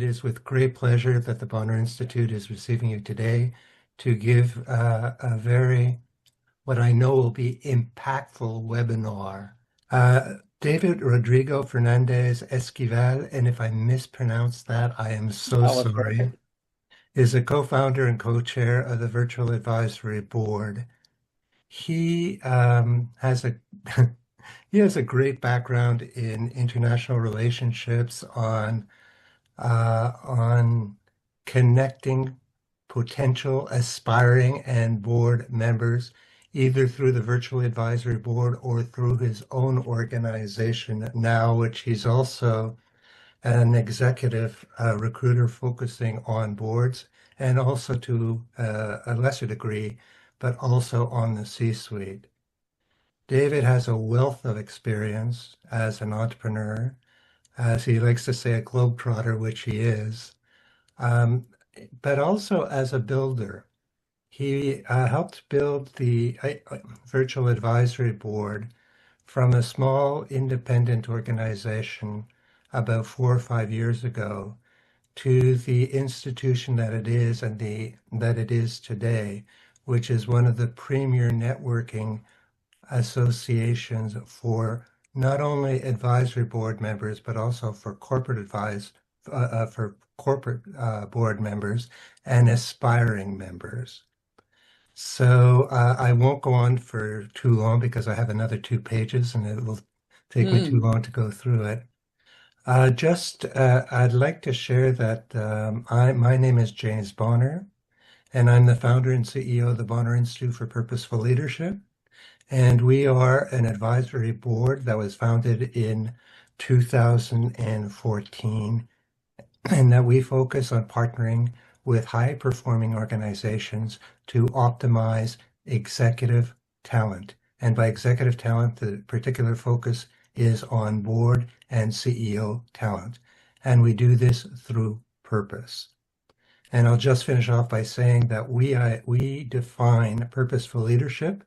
is with great pleasure that the Bonner Institute is receiving you today to give a very, what I know will be impactful webinar. David Rodrigo Fernandez Esquivel, and if I mispronounce that, I am so That was sorry, perfect. is a co-founder and co-chair of the Virtual Advisory Board. He has a he has a great background in international relationships on connecting potential aspiring and board members, either through the Virtual Advisory Board or through his own organization now, which he's also an executive recruiter focusing on boards and also to a lesser degree, but also on the C-suite. David has a wealth of experience as an entrepreneur, as he likes to say, a globetrotter, which he is, um, but also as a builder. He helped build the Virtual Advisory Board from a small independent organization about 4 or 5 years ago to the institution that it is and that it is today, which is one of the premier networking associations for not only advisory board members, but also for corporate board members and aspiring members. So I won't go on for too long because I have another 2 pages and it will take me too long to go through it. I'd like to share that my name is James Bonner, and I'm the founder and CEO of the Bonner Institute for Purposeful Leadership. And we are an advisory board that was founded in 2014, and that we focus on partnering with high-performing organizations to optimize executive talent. And by executive talent, the particular focus is on board and CEO talent. And we do this through purpose. And I'll just finish off by saying that we define purposeful leadership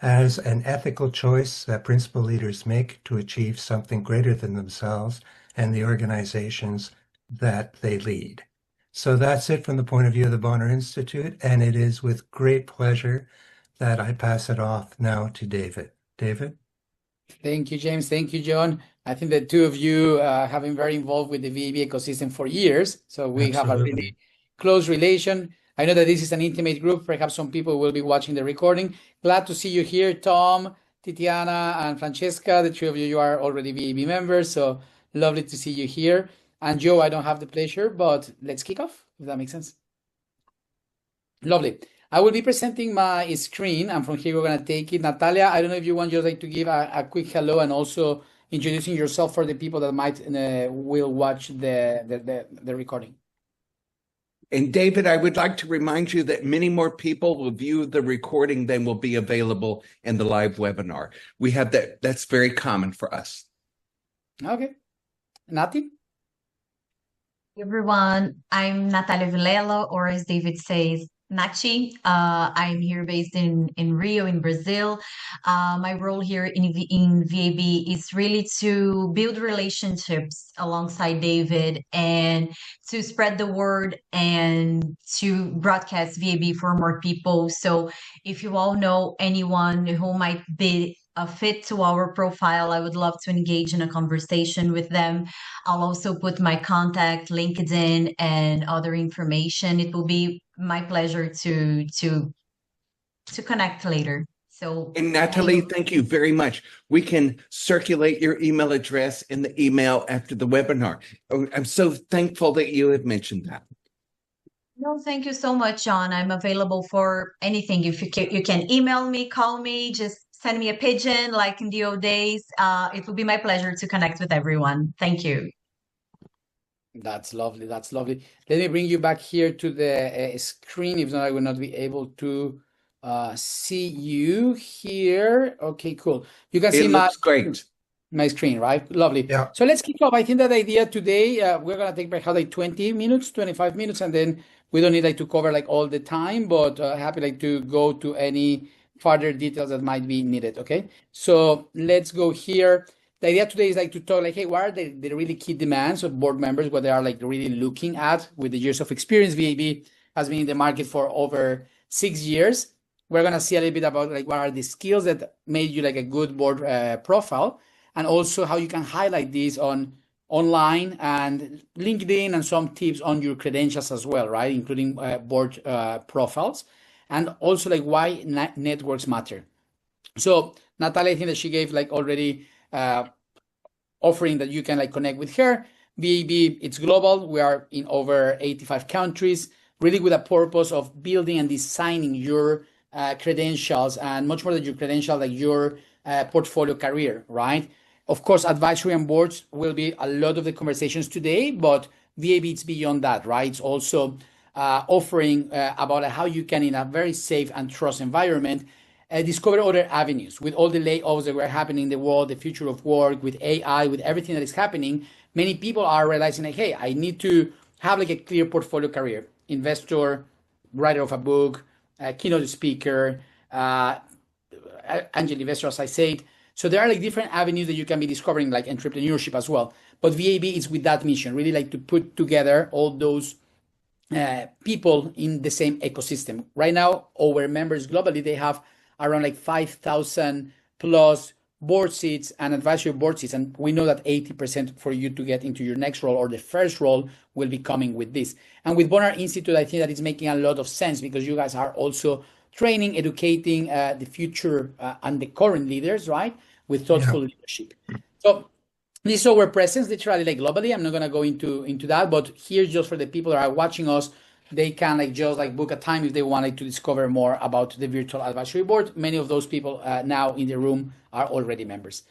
as an ethical choice that principal leaders make to achieve something greater than themselves and the organizations that they lead. So that's it from the point of view of the Bonner Institute, and it is with great pleasure that I pass it off now to David. David? Thank you, James. Thank you, John. I think the two of you have been very involved with the VAB ecosystem for years, so we have a really close relation. I know that this is an intimate group. Perhaps some people will be watching the recording. Glad to see you here, Tom, Titiana, and Francesca. The three of you are already VAB members, so lovely to see you here. And Joe, I don't have the pleasure, but let's kick off, if that makes sense. Lovely. I will be presenting my screen, and from here we're going to take it. Natalia, I don't know if you want just like to give a quick hello and also introducing yourself for the people that might will watch the recording. And David, I would like to remind you that many more people will view the recording than will be available in the live webinar. We have that. That's very common for us. Okay. Nati? Hey everyone, I'm Natalia Villela, or as David says, Nachi. I'm here based in Rio, in Brazil. My role here in VAB is really to build relationships alongside David and to spread the word and to broadcast VAB for more people. So if you all know anyone who might be a fit to our profile, I would love to engage in a conversation with them. I'll also put my contact, LinkedIn, and other information. It will be my pleasure to connect later. So, and Natalie, thank you very much. We can circulate your email address in the email after the webinar. I'm so thankful that you have mentioned that. No, thank you so much, John. I'm available for anything. If you can email me, call me, just send me a pigeon like in the old days. It will be my pleasure to connect with everyone. Thank you. That's lovely. That's lovely. Let me bring you back here to the screen. If not, I will not be able to see you here. Okay, cool. You can see my screen, right? Lovely. Yeah. So let's kick off. I think that the idea today, we're going to take perhaps like 20 minutes, 25 minutes, and then we don't need like to cover like all the time, but happy like to go to any further details that might be needed. Okay. So let's go here. the idea today is like to talk like, hey, what are the really key demands of board members, what they are like really looking at with the years of experience. VAB has been in the market for over 6 years. We're going to see a little bit about like what are the skills that made you like a good board profile, and also how you can highlight these on online and LinkedIn, and some tips on your credentials as well, right? Including board profiles, and also like why networks matter. So Natalia, I think that she gave like already offering that you can like connect with her. VAB, it's global. We are in over 85 countries, really with a purpose of building and designing your credentials, and much more than your credential, like your portfolio career, right? Of course, advisory and boards will be a lot of the conversations today, but VAB, it's beyond that, right? It's also offering about how you can, in a very safe and trust environment, discover other avenues. With all the layoffs that were happening in the world, the future of work, with AI, with everything that is happening, many people are realizing like, hey, I need to have like a clear portfolio career. Investor, writer of a book, keynote speaker, angel investor, as I said. So there are like different avenues that you can be discovering, like entrepreneurship as well. But VAB is with that mission, really like to put together all those people in the same ecosystem. Right now, our members globally, they have around like 5,000 plus board seats and advisory board seats. And we know that 80% for you to get into your next role or the first role will be coming with this. And with Bonar Institute, I think that it's making a lot of sense, because you guys are also training, educating the future and the current leaders, right? With thoughtful leadership. So this is our presence literally like globally. I'm not going to go into that, but here's just for the people that are watching us. They can like just like book a time if they wanted to discover more about the virtual advisory board. Many of those people now in the room are already members.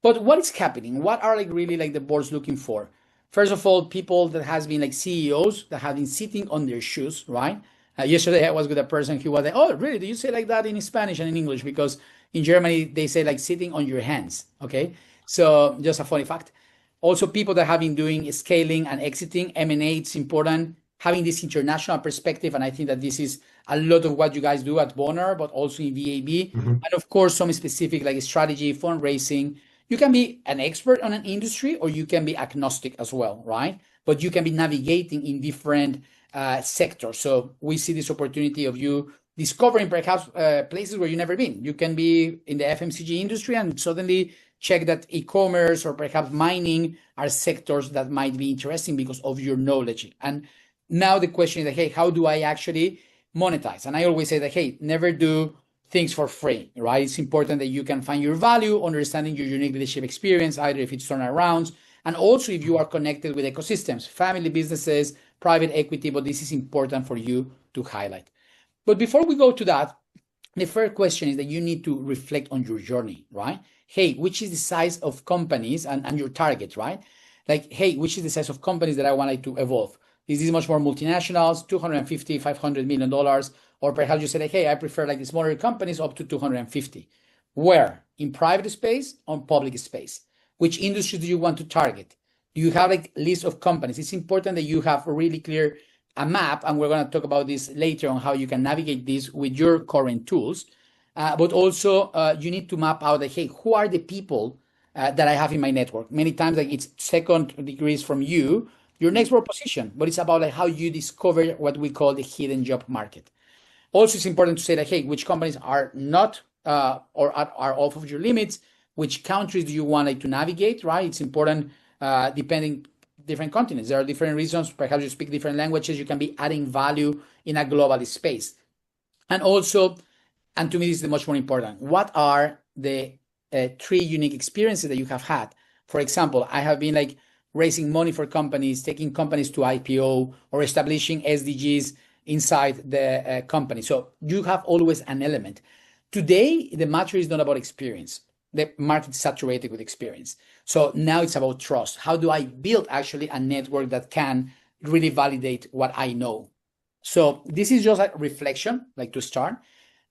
But what is happening? What are like really like the boards looking for? First of all, people that has been like CEOs that have been sitting on their shoes, right? Yesterday I was with a person who was like, oh, really? Do you say like that in Spanish and in English? Because in Germany, they say like sitting on your hands, okay? So just a funny fact. Also, people that have been doing scaling and exiting, M&A, it's important, having this international perspective. And I think that this is a lot of what you guys do at Bonar, but also in VAB. And of course, some specific like strategy, fundraising. You can be an expert on an industry, or you can be agnostic as well, right? But you can be navigating in different sectors. So we see this opportunity of you discovering perhaps places where you've never been. You can be in the FMCG industry and suddenly check that e-commerce or perhaps mining are sectors that might be interesting because of your knowledge. And now the question is like, hey, how do I actually monetize? And I always say that, hey, never do things for free, right? It's important that you can find your value, understanding your unique leadership experience, either if it's turnarounds, and also if you are connected with ecosystems, family businesses, private equity, but this is important for you to highlight. But before we go to that, the first question is that you need to reflect on your journey, right? Hey, which is the size of companies and your target, right? Like, hey, which is the size of companies that I wanted to evolve? Is this much more multinationals, $250, $500 million? Or perhaps you say, like, hey, I prefer like the smaller companies up to 250. Where? In private space, on public space? Which industry do you want to target? Do you have like a list of companies? It's important that you have a really clear a map, and we're going to talk about this later on how you can navigate this with your current tools. But also, you need to map out that, hey, who are the people that I have in my network? Many times, like it's second degrees from you, your next role position, but it's about like how you discover what we call the hidden job market. Also, it's important to say that, hey, which companies are not or are off of your limits? Which countries do you want like, to navigate, right? It's important depending different continents. There are different reasons. Perhaps you speak different languages. You can be adding value in a global space. And also, and to me, this is the much more important, what are the 3 unique experiences that you have had? For example, I have been like raising money for companies, taking companies to IPO, or establishing SDGs inside the company. So you have always an element. Today, the matter is not about experience. The market is saturated with experience. So now it's about trust. How do I build actually a network that can really validate what I know? So this is just a reflection, like to start.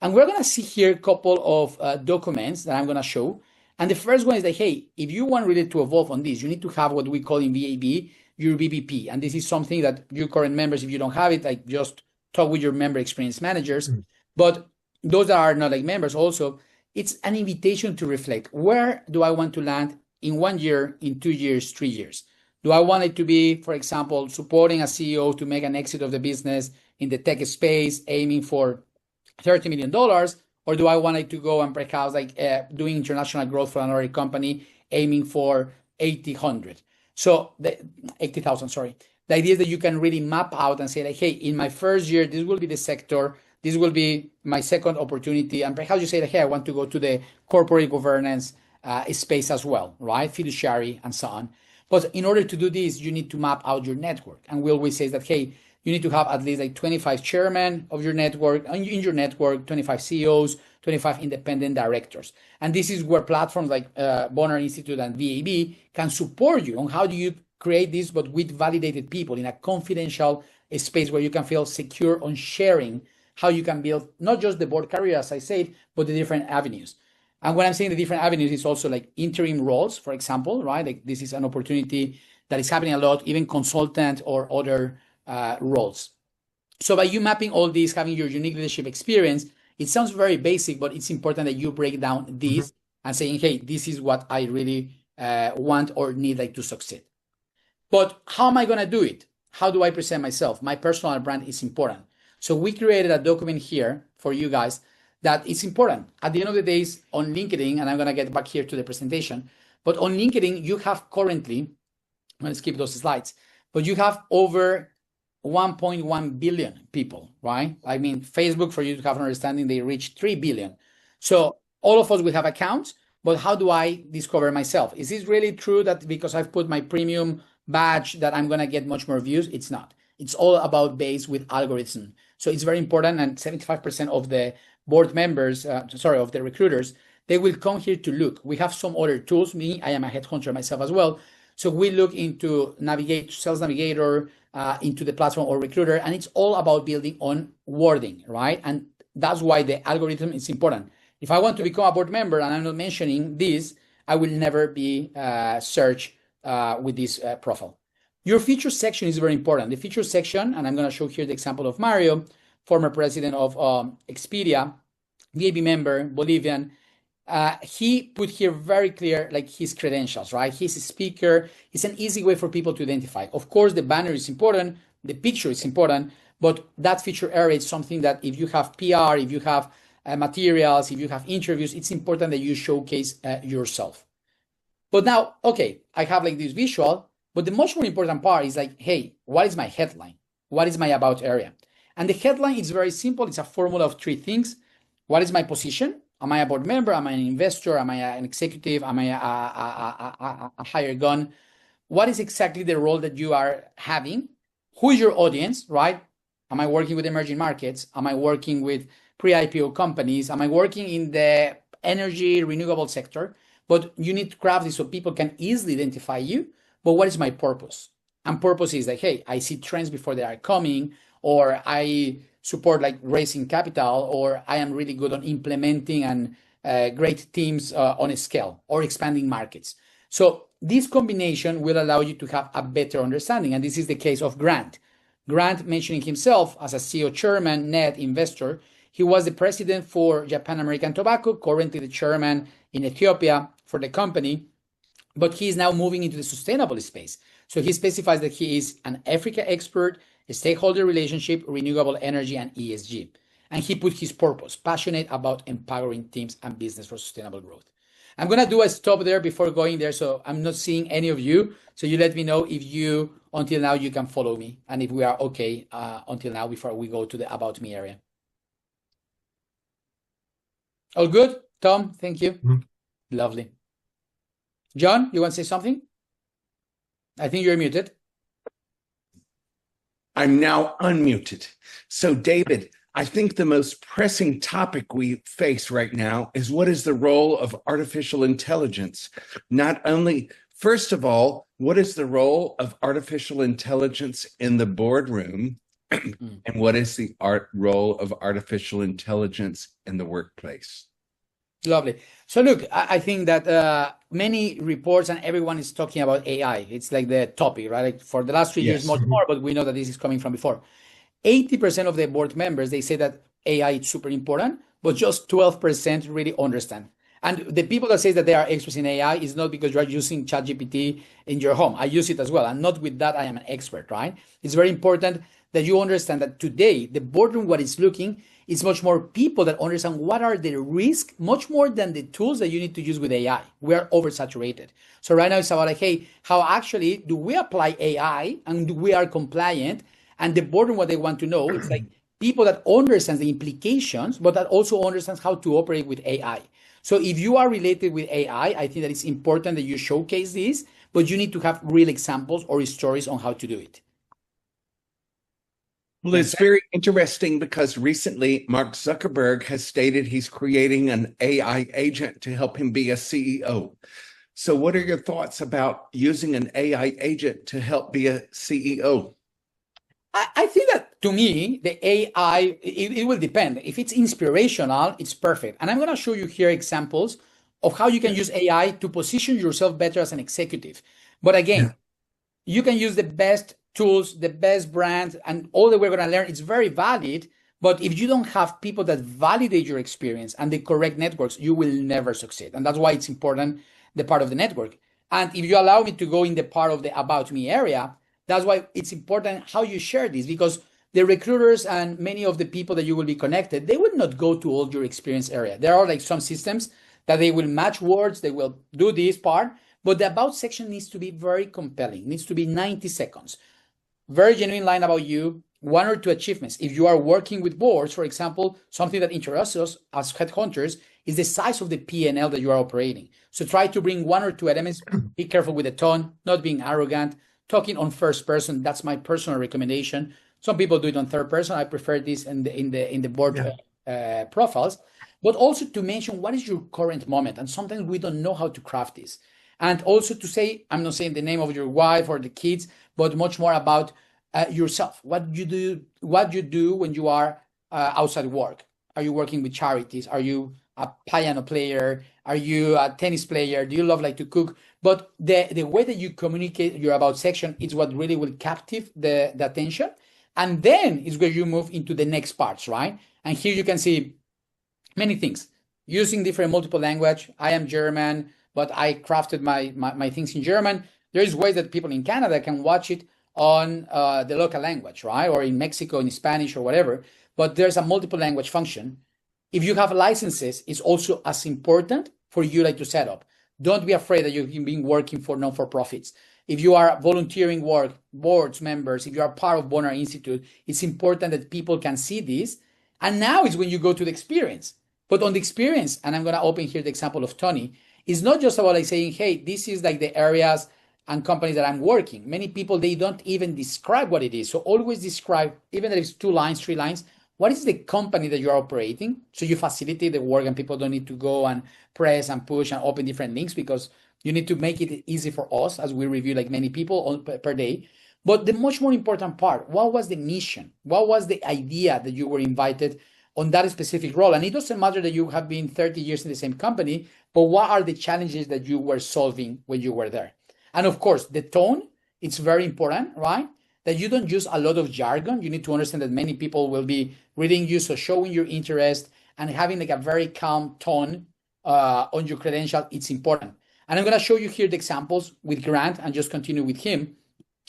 And we're going to see here a couple of documents that I'm going to show. And the first one is that, hey, if you want really to evolve on this, you need to have what we call in VAB, your BBP. And this is something that your current members, if you don't have it, like just talk with your member experience managers. But those that are not like members also, it's an invitation to reflect. Where do I want to land in 1 year, in 2 years, 3 years? Do I want it to be, for example, supporting a CEO to make an exit of the business in the tech space, aiming for $30 million? Or do I want it to go and perhaps doing international growth for another company, aiming for 80,000, sorry. The idea is that you can really map out and say like, hey, in my first year, this will be the sector, this will be my second opportunity. And perhaps you say that, hey, I want to go to the corporate governance space as well, right? Fiduciary and so on. But in order to do this, you need to map out your network. And we always say that, hey, you need to have at least 25 chairmen of your network, in your network, 25 CEOs, 25 independent directors. And this is where platforms like Bonner Institute and VAB can support you on how do you create this, but with validated people in a confidential space where you can feel secure on sharing how you can build not just the board career, as I said, but the different avenues. And when I'm saying the different avenues, it's also like interim roles, for example, right? Like this is an opportunity that is happening a lot, even consultant or other roles. So by you mapping all these, having your unique leadership experience, it sounds very basic, but it's important that you break down these and saying, hey, this is what I really want or need to succeed. But how am I going to do it? How do I present myself? My personal brand is important. So we created a document here for you guys that it's important. At the end of the day, on LinkedIn, and I'm going to get back here to the presentation, but on LinkedIn, you have currently, I'm going to skip those slides, but you have over 1.1 billion people, right? I mean, Facebook, for you to have an understanding, they reach 3 billion. So all of us will have accounts, but how do I discover myself? Is this really true that because I've put my premium badge that I'm going to get much more views? It's not. It's all about based with algorithm. So it's very important, and 75% of the board members, of the recruiters, they will come here to look. We have some other tools. I am a headhunter myself as well. So we look into Sales Navigator, into the platform or recruiter, and it's all about building on wording, right? And that's why the algorithm is important. If I want to become a board member and I'm not mentioning this, I will never be searched with this profile. Your features section is very important. The features section, and I'm going to show here the example of Mario, former president of Expedia, VAB member, Bolivian. He put here very clear his credentials, right? He's a speaker. It's an easy way for people to identify. Of course, the banner is important, the picture is important, but that feature area is something that if you have PR, if you have materials, if you have interviews, it's important that you showcase yourself. But now, okay, I have this visual, but the much more important part is hey, what is my headline? What is my about area? And the headline is very simple. It's a formula of 3 things. What is my position? Am I a board member? Am I an investor? Am I an executive? Am I a hired gun? What is exactly the role that you are having? Who is your audience, right? Am I working with emerging markets? Am I working with pre-IPO companies? Am I working in the energy renewable sector? But you need to craft this so people can easily identify you. But what is my purpose? And purpose is hey, I see trends before they are coming, or I support raising capital, or I am really good on implementing and great teams on a scale or expanding markets. So this combination will allow you to have a better understanding. And this is the case of Grant. Grant mentioning himself as a CEO chairman, net investor. He was the president for Japan American Tobacco, currently the chairman in Ethiopia for the company, but he is now moving into the sustainable space. So he specifies that he is an Africa expert, a stakeholder relationship, renewable energy, and ESG. And he put his purpose, passionate about empowering teams and business for sustainable growth. I'm going to do a stop there before going there. So I'm not seeing any of you. So you let me know if you, until now, you can follow me. And if we are okay until now before we go to the About Me area. All good? Tom, thank you. Lovely. John, you want to say something? I think you're muted. I'm now unmuted. So, David, I think the most pressing topic we face right now is what is the role of artificial intelligence? Not only, first of all, what is the role of artificial intelligence in the boardroom? And what is the role of artificial intelligence in the workplace? Lovely. So look, I think that many reports and everyone is talking about AI. It's the topic, right? For the last 3 years, much more, but we know that this is coming from before. 80% of the board members, they say that AI is super important, but just 12% really understand. And the people that say that they are experts in AI is not because you are using ChatGPT in your home. I use it as well. And not with that, I am an expert, right? It's very important that you understand that today, the boardroom, what it's looking is much more people that understand what are the risks, much more than the tools that you need to use with AI. We are oversaturated. So right now it's about like, hey, how actually do we apply AI and do we are compliant? And the boardroom, what they want to know, it's like people that understand the implications, but that also understands how to operate with AI. So if you are related with AI, I think that it's important that you showcase this, but you need to have real examples or stories on how to do it. Well, it's very interesting because recently Mark Zuckerberg has stated he's creating an AI agent to help him be a CEO. So what are your thoughts about using an AI agent to help be a CEO? I think that to me, the AI, it will depend. If it's inspirational, it's perfect. And I'm going to show you here examples of how you can use AI to position yourself better as an executive. But again, you can use the best tools, the best brands, and all that we're going to learn. It's very valid. But if you don't have people that validate your experience and the correct networks, you will never succeed. And that's why it's important, the part of the network. And if you allow me to go in the part of the About Me area, that's why it's important how you share this, because the recruiters and many of the people that you will be connected, they will not go to all your experience area. There are like some systems that they will match words, they will do this part, but the About section needs to be very compelling, it needs to be 90 seconds. Very genuine line about you, 1 or 2 achievements. If you are working with boards, for example, something that interests us as headhunters is the size of the P&L that you are operating. So try to bring 1 or 2 elements. Be careful with the tone, not being arrogant, talking on first person. That's my personal recommendation. Some people do it on third person. I prefer this in the board profiles, but also to mention what is your current moment. And sometimes we don't know how to craft this. And also to say, I'm not saying the name of your wife or the kids, but much more about yourself. What you do when you are outside work. Are you working with charities? Are you a piano player? Are you a tennis player? Do you love like to cook? But the way that you communicate your About section is what really will captive the attention. And then is where you move into the next parts, right? And here you can see many things. Using different multiple language. I am German, but I crafted my things in German. There is ways that people in Canada can watch it on the local language, right? Or in Mexico in Spanish or whatever. But there's a multiple language function. If you have licenses, it's also as important for you like to set up. Don't be afraid that you've been working for non-for-profits. If you are volunteering work, boards members, if you are part of Bonar Institute, it's important that people can see this. And now is when you go to the experience. But on the experience, and I'm going to open here the example of Tony, it's not just about like saying, hey, this is like the areas and companies that I'm working. Many people, they don't even describe what it is. So always describe, even if it's 2 lines, 3 lines, what is the company that you're operating? So you facilitate the work and people don't need to go and press and push and open different links, because you need to make it easy for us as we review like many people per day. But the much more important part, what was the mission? What was the idea that you were invited on that specific role? And it doesn't matter that you have been 30 years in the same company, but what are the challenges that you were solving when you were there? And of course, the tone, it's very important, right? That you don't use a lot of jargon. You need to understand that many people will be reading you, so showing your interest and having like a very calm tone on your credential, it's important. And I'm going to show you here the examples with Grant and just continue with him.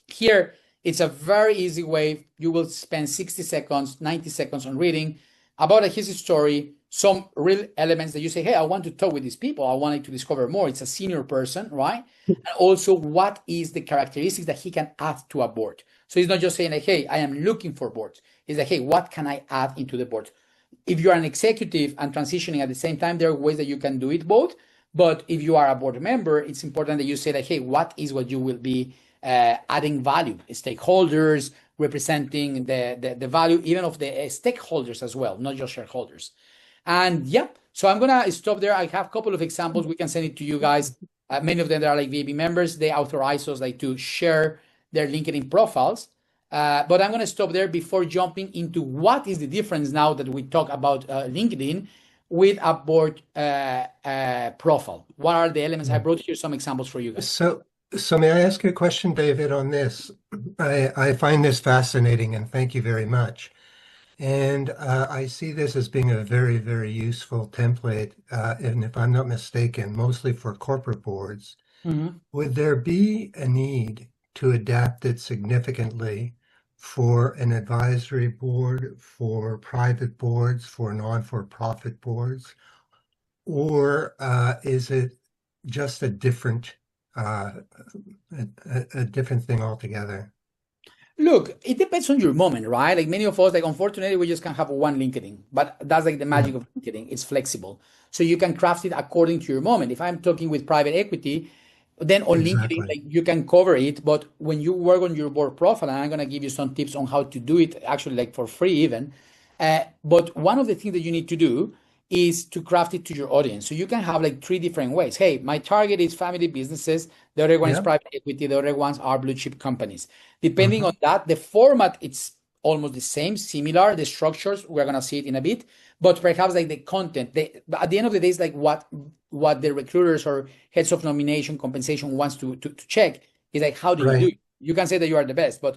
Here, it's a very easy way. You will spend 60 seconds, 90 seconds on reading about his story, some real elements that you say, hey, I want to talk with these people. I wanted to discover more. It's a senior person, right? And also, what is the characteristics that he can add to a board? So he's not just saying like, hey, I am looking for boards. He's like, hey, what can I add into the board? If you are an executive and transitioning at the same time, there are ways that you can do it both. But if you are a board member, it's important that you say like, hey, what is what you will be adding value? Stakeholders, representing the value even of the stakeholders as well, not just shareholders. And yeah, so I'm going to stop there. I have a couple of examples. We can send it to you guys. Many of them are like VAB members. They authorize us like to share their LinkedIn profiles. But I'm going to stop there before jumping into what is the difference now that we talk about LinkedIn with a board profile. What are the elements? I brought here some examples for you guys. So may I ask you a question, David, on this? I find this fascinating, and thank you very much. And I see this as being a very, very useful template, and if I'm not mistaken, mostly for corporate boards. Mhm. Would there be a need to adapt it significantly for an advisory board, for private boards, for non-for-profit boards? Or is it just a different a different thing altogether? Look, it depends on your moment, right? Like many of us, like unfortunately, we just can't have one LinkedIn, but that's like the Yeah, magic of LinkedIn. It's flexible. So you can craft it according to your moment. If I'm talking with private equity, then on LinkedIn, exactly. like you can cover it. But when you work on your board profile, and I'm gonna give you some tips on how to do it, actually, like for free even. But one of the things that you need to do is to craft it to your audience. So you can have like three different ways. Hey, my target is family businesses. The other one is Yeah. private equity. The other ones are blue chip companies. Depending Hmm. on that, the format it's almost the same, similar. The structures we're gonna see it in a bit, but perhaps like the content. At the end of the day, it's like what the recruiters or heads of nomination compensation wants to check is like how do you do Right. it? You can say that you are the best, but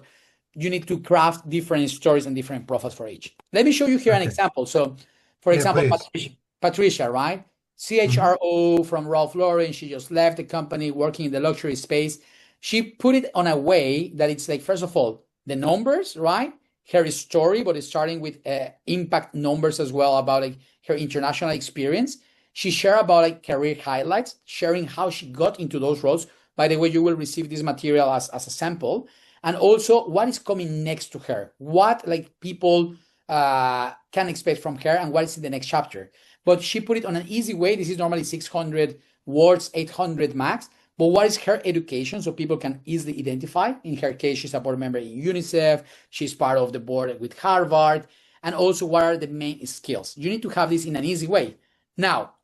you need to craft different stories and different profiles for each. Let me show you here an Okay. example. So, for Yeah, example, please. Patricia, right? Hmm. CHRO from Ralph Lauren. She just left the company working in the luxury space. She put it on a way that it's like, first of all, the numbers, right? Her story, but it's starting with impact numbers as well about like her international experience. She shared about like career highlights, sharing how she got into those roles. By the way, you will receive this material as a sample. And also what is coming next to her, what like people can expect from her, and what is in the next chapter. But she put it on an easy way. This is normally 600 words, 800 max. But what is her education so people can easily identify? In her case, she's a board member in UNICEF. She's part of the board with Harvard. And also, what are the main skills? You need to have this in an easy way. Now,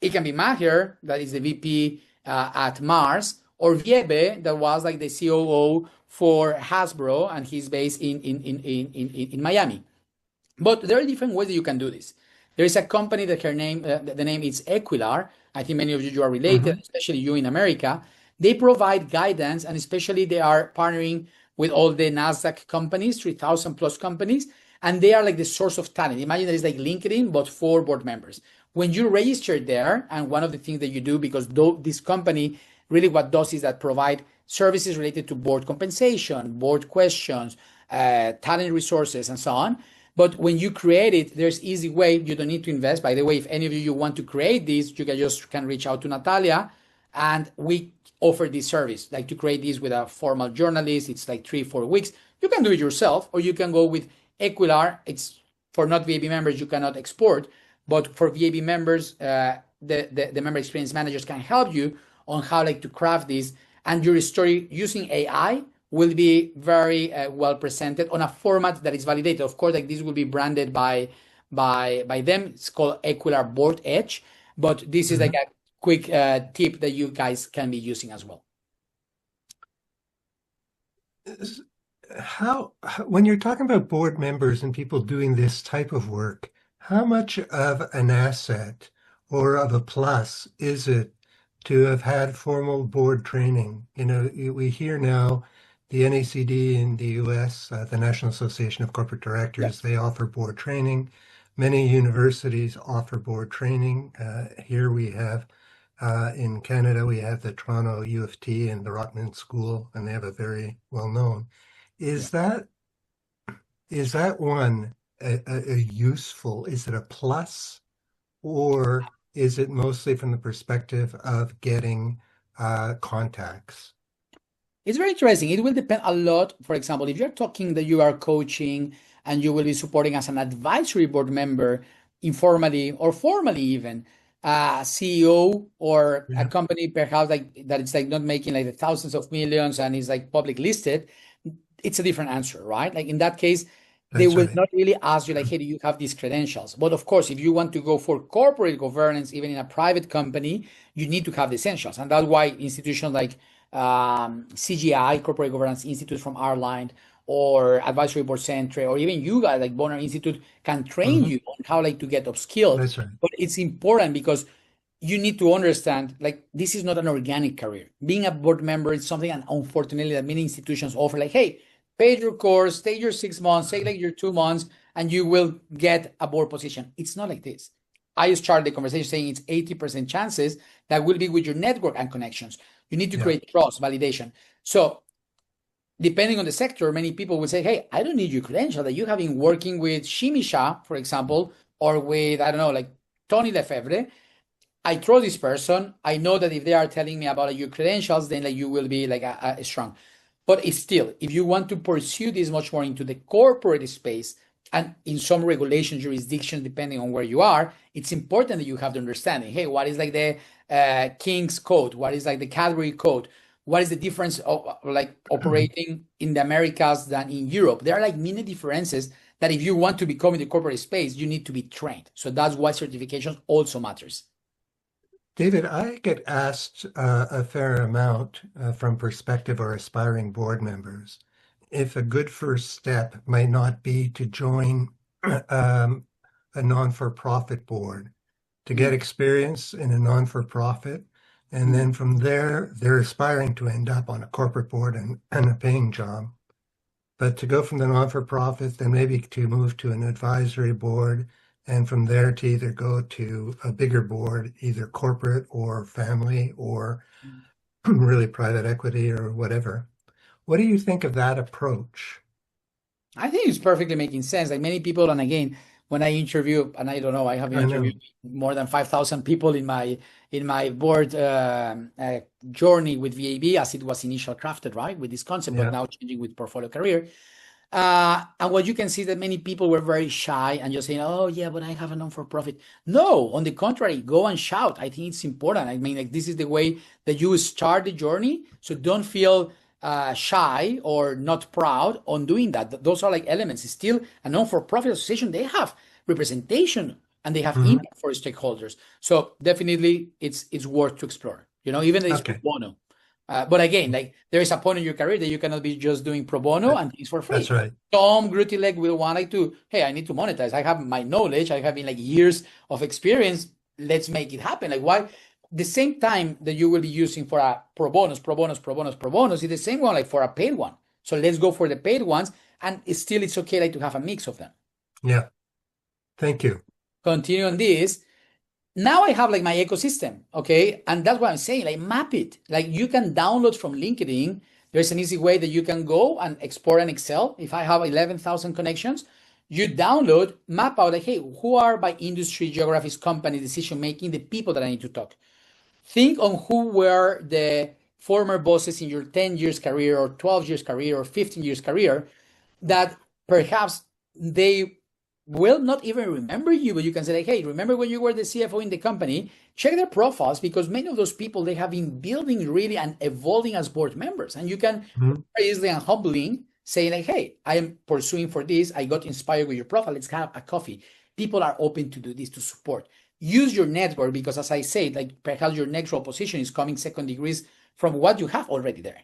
it can be Maher, that is the VP at Mars, or Viebe, that was like the COO for Hasbro, and he's based in Miami. But there are different ways that you can do this. There is a company that the name is Equilar. I think many of you are related, Hmm. especially you in America. They provide guidance, and especially they are partnering with all the Nasdaq companies, 3,000 plus companies, and they are like the source of talent. Imagine that it's like LinkedIn, but for board members. When you register there, and one of the things that you do, because this company really what does is that provide services related to board compensation, board questions, talent resources, and so on. But when you create it, there's easy way. You don't need to invest. By the way, if any of you want to create this, you can reach out to Natalia, and we offer this service, like to create this with a formal journalist. It's like 3-4 weeks. You can do it yourself, or you can go with Equilar. It's for not VAB members, you cannot export, but for VAB members, the member experience managers can help you on how like to craft this, and your story using AI will be very well presented on a format that is validated. Of course, like this will be branded by them. It's called Equilar Board Edge, but this is like Hmm. a quick tip that you guys can be using as well. When you're talking about board members and people doing this type of work, how much of an asset or of a plus is it to have had formal board training? You know, we hear now the NACD in the US, the National Association of Corporate Yeah, Directors, they offer board training. Many universities offer board training. Here we have in Canada, we have the Toronto U of T and the Rotman School, and they have a very well known. yeah. Is that is that one a useful? Is it a plus, or is it mostly from the perspective of getting contacts? It's very interesting. It will depend a lot. For example, if you're talking that you are coaching and you will be supporting as an advisory board member, informally or formally, even a CEO or a Yeah, company perhaps like that it's like not making like the thousands of millions and is like public listed, it's a different answer, right? Like in that case, they that's will right. not really ask you like, hey, do you have these credentials? But of course, if you want to go for corporate governance, even in a private company, you need to have the essentials. And that's why institutions like CGI, Corporate Governance Institute from Ireland, or Advisory Board Centre, or even you guys like Bonner Institute can train Hmm. you on how like to get upskilled. That's right. But it's important because you need to understand like this is not an organic career. Being a board member is something, and unfortunately, that many institutions offer like, hey, pay your course, take your 6 months, take like your 2 months, and you will get a board position. It's not like this. I started the conversation saying it's 80% chances that will be with your network and connections. You need to create trust, validation. So depending on the sector, many people will say, hey, I don't need your credential that you have been working with Shimisha, for example, or with, I don't know, like Tony Lefebvre. I trust this person. I know that if they are telling me about your credentials, then like you will be like a strong. But it's still, if you want to pursue this much more into the corporate space and in some regulation jurisdiction, depending on where you are, it's important that you have the understanding. Hey, what is like the King's Code? What is like the Cadbury Code? What is the difference of like operating in the Americas than in Europe? There are like many differences that if you want to become in the corporate space, you need to be trained. So that's why certification also matters. David, I get asked a fair amount from prospective or aspiring board members if a good first step might not be to join a non-for-profit board to get experience in a non-for-profit. And then from there, they're aspiring to end up on a corporate board and a paying job. But to go from the non-for-profit, then maybe to move to an advisory board, and from there to either go to a bigger board, either corporate or family or really private equity or whatever. What do you think of that approach? I think it's perfectly making sense. Like many people, and again, when I interview, and I don't know, I have interviewed more than 5,000 people in my board journey with VAB as it was initially crafted, right? With this concept, but now changing with portfolio career. And what you can see that many people were very shy and just saying, oh yeah, but I have a non-for-profit. No, on the contrary, go and shout. I think it's important. I mean, like this is the way that you start the journey. So don't feel shy or not proud on doing that. Those are like elements. It's still a non-for-profit association. They have representation and they have impact for stakeholders. So definitely it's worth to explore, you know, even though it's pro bono. But again, like there is a point in your career that you cannot be just doing pro bono and things for free. That's right. Tom Grutilek will want like to, hey, I need to monetize. I have my knowledge. I have been like years of experience. Let's make it happen. Like why? The same time that you will be using for a pro bonus is the same one like for a paid one. So let's go for the paid ones, and it's okay like to have a mix of them. Yeah. Thank you. Continue on this. Now I have like my ecosystem, okay? And that's what I'm saying, like map it. Like you can download from LinkedIn. There's an easy way that you can go and export an Excel. If I have 11,000 connections, you download, map out like, hey, who are by industry, geographies, company, decision-making, the people that I need to talk. Think on who were the former bosses in your 10 years career or 12 years career or 15 years career that perhaps they will not even remember you, but you can say like, hey, remember when you were the CFO in the company? Check their profiles because many of those people, they have been building really and evolving as board members. And you can very easily and humbling say like, hey, I am pursuing for this. I got inspired with your profile. Let's have a coffee. People are open to do this, to support. Use your network because as I said, like perhaps your next role position is coming second degrees from what you have already there.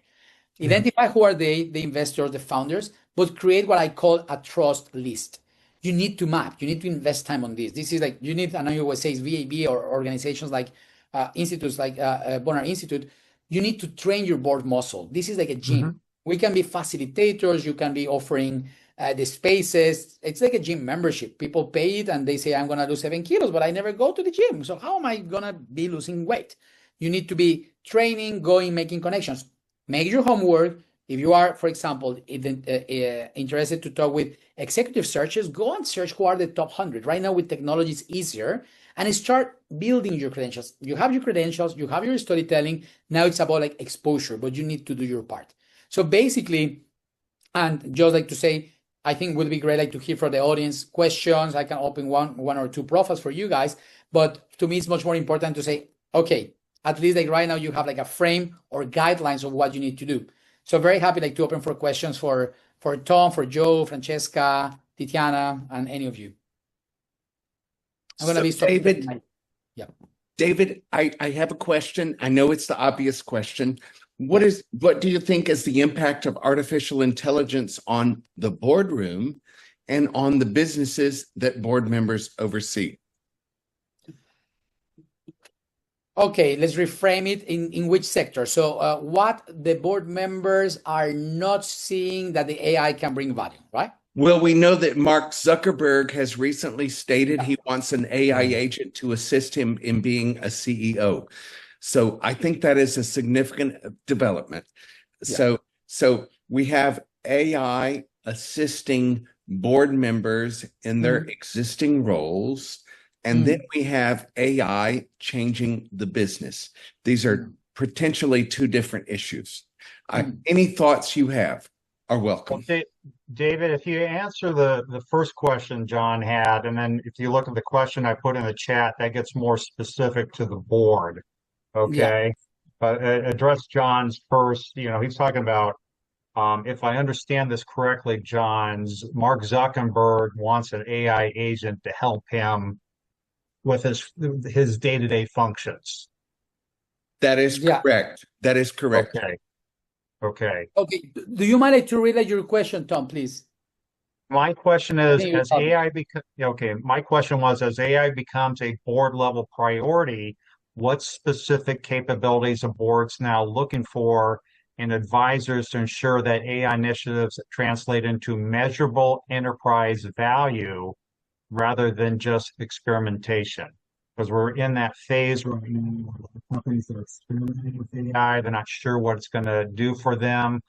Identify who are they, the investors, the founders, but create what I call a trust list. You need to map, you need to invest time on this. This is like, you need, and I always say it's VAB or organizations like institutes like Bonar Institute, you need to train your board muscle. This is like a gym. We can be facilitators, you can be offering the spaces. It's like a gym membership. People pay it and they say, I'm going to lose 7 kilos, but I never go to the gym. So how am I going to be losing weight? You need to be training, going, making connections. Make your homework. If you are, for example, interested to talk with executive searches, go and search who are the top 100. Right now with technology, it's easier. And start building your credentials. You have your credentials, you have your storytelling. Now it's about like exposure, but you need to do your part. So basically, and just like to say, I think it would be great like to hear from the audience questions. I can open one or two profiles for you guys. But to me, it's much more important to say, okay, at least like right now you have like a frame or guidelines of what you need to do. So very happy like to open for questions for Tom, for Joe, Francesca, Titiana, and any of you. I'm going to be David. David, I have a question. I know it's the obvious question. What do you think is the impact of artificial intelligence on the boardroom and on the businesses that board members oversee? Okay, let's reframe it in which sector. So what the board members are not seeing that the AI can bring value, right? Well, we know that Mark Zuckerberg has recently stated he wants an AI agent to assist him in being a CEO. So I think that is a significant development. Yeah. So we have AI assisting board members in their existing roles, and then we have AI changing the business. These are potentially two different issues. Any thoughts you have are welcome. Well, David, if you answer the first question John had, and then if you look at the question I put in the chat, that gets more specific to the board. Okay. But address John's first, he's talking about, if I understand this correctly, Mark Zuckerberg wants an AI agent to help him with his day-to-day functions. That is correct. That is correct. Okay. Okay. Do you mind to relay your question, Tom, please? My question is, my question was, as AI becomes a board level priority, what specific capabilities are boards now looking for in advisors to ensure that AI initiatives translate into measurable enterprise value rather than just experimentation? Because we're in that phase where companies are experimenting with AI, they're not sure what it's going to do for them.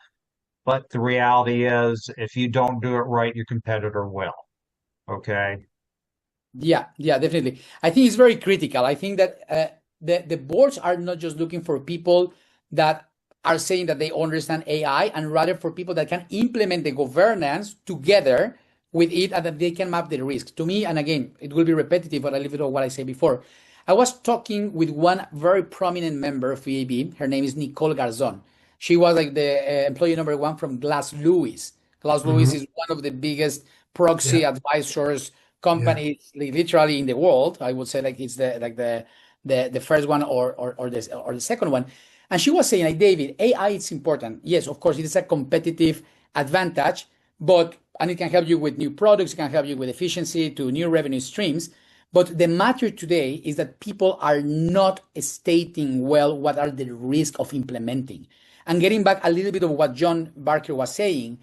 But the reality is, if you don't do it right, your competitor will. Okay. Yeah, definitely. I think it's very critical. I think that the boards are not just looking for people that are saying that they understand AI, and rather for people that can implement the governance together with it and that they can map the risk. To me, and again, it will be repetitive, but a little bit of what I said before. I was talking with one very prominent member of VAB. Her name is Nicole Garzon. She was like the employee number one from Glass Lewis. Glass Lewis is one of the biggest proxy advisors companies literally in the world. I would say like it's the first one or the second one. And she was saying, like, David, AI is important. Yes, of course, it is a competitive advantage, and it can help you with new products, it can help you with efficiency to new revenue streams. But the matter today is that people are not stating well what are the risks of implementing. And getting back a little bit of what John Barker was saying,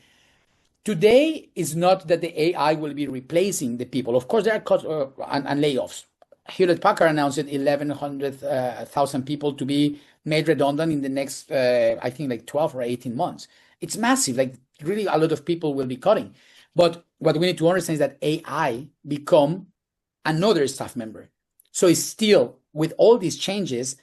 today is not that the AI will be replacing the people. Of course, there are cuts and layoffs. Hewlett Packard announced 1,100,000 people to be made redundant in the next, I think, like 12 or 18 months. It's massive. Like, really, a lot of people will be cutting. But what we need to understand is that AI become another staff member. So it's still, with all these changes,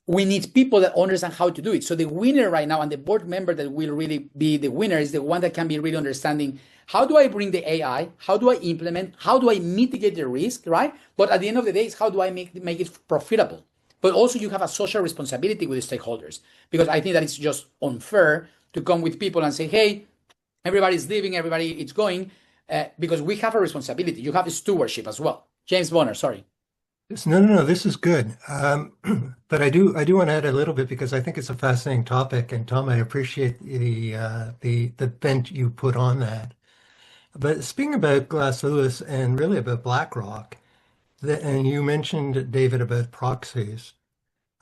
we need people that understand how to do it. So the winner right now, and the board member that will really be the winner, is the one that can be really understanding, how do I bring the AI? How do I implement? How do I mitigate the risk, right? But at the end of the day, it's how do I make it profitable? But also you have a social responsibility with the stakeholders, because I think that it's just unfair to come with people and say, hey, everybody's leaving, it's going, because we have a responsibility. You have a stewardship as well. James Bonner, sorry. No, this is good. But I do want to add a little bit because I think it's a fascinating topic. And Tom, I appreciate the bent you put on that. But speaking about Glass Lewis and really about BlackRock, and you mentioned, David, about proxies,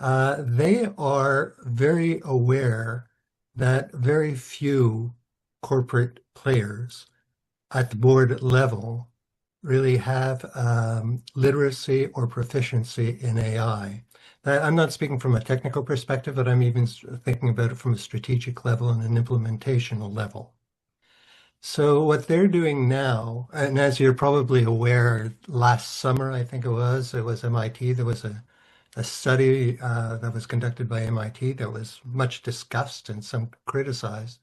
they are very aware that very few corporate players at the board level really have literacy or proficiency in AI. I'm not speaking from a technical perspective, but I'm even thinking about it from a strategic level and an implementational level. So what they're doing now, and as you're probably aware, last summer, I think it was MIT, there was a study that was conducted by MIT that was much discussed and some criticized,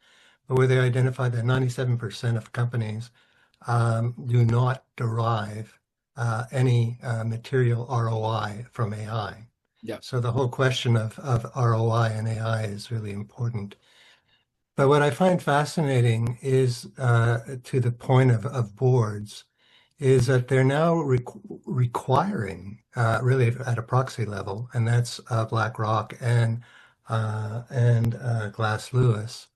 but where they identified that 97% of companies do not derive any material ROI from AI. Yeah. So the whole question of ROI and AI is really important. But what I find fascinating is, to the point of boards, is that they're now requiring, really at a proxy level, and that's BlackRock and Glass Lewis,